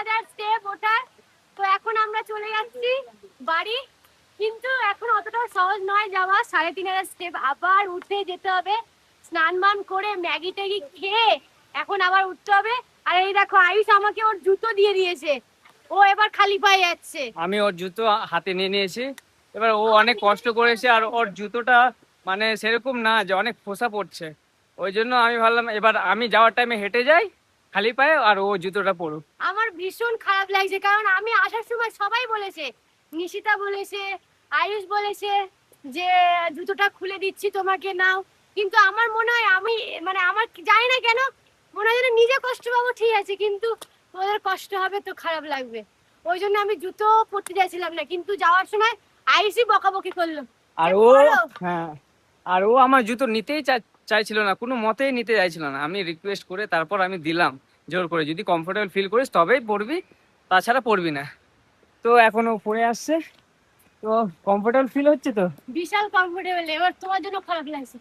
3000 step ওঠার। তো এখন আমরা চলে যাচ্ছি বাড়ি, কিন্তু এখন অতটা সহজ নয় যাওয়া। 3500 স্টেপ আবার উঠে যেতে হবে, স্নান মান করে ম্যাগি ট্যাগি খেয়ে এখন আবার উঠতে হবে। আর এই দেখো আয়ুষ আমাকে ওর জুতো দিয়ে দিয়েছে, ও এবার খালি পায়ে যাচ্ছে। আমি ওর জুতো হাতে নিয়ে নিয়েছি। এবার ও অনেক কষ্ট করেছে, আর ওর জুতোটা মানে সেরকম না যে অনেক ফোসা পড়ছে। ওই জন্য আমি ভাবলাম এবার আমি যাওয়ার টাইমে হেঁটে যাই খালি পায়ে, আর ও জুতোটা পরুক। আমার ভীষণ খারাপ লাগছে, কারণ আমি আসার সময় সবাই বলেছে, নিশিতা বলেছে, আয়ুষ বলেছে যে জুতোটা খুলে দিচ্ছি তোমাকে নাও, কিন্তু আমার মনে হয় আমি মানে আমার জানি না কেন মনে হয় যেন নিজে কষ্ট পাবো, ঠিক আছে, কিন্তু ওদের কষ্ট হবে তো খারাপ লাগবে। ওই জন্য আমি জুতো পরতে চাইছিলাম না, কিন্তু যাওয়ার সময় আয়ুষই বকাবকি করলো। আর যে ও পরো। হ্যাঁ, আর ও আমার জুতো নিতেই চাইছিল না, কোনো মতেই নিতে চাইছিল না। আমি রিকোয়েস্ট করে তারপর আমি দিলাম জোর করে, যদি কমফোর্টেবল ফিল করিস তবেই পরবি, তাছাড়া পরবি না। তো এখন ও পরে আসছে, তো কমফোর্টেবল ফিল হচ্ছে তো। বিশাল কমফোর্টেবল, এবার তোমার জন্য খারাপ লাগছে।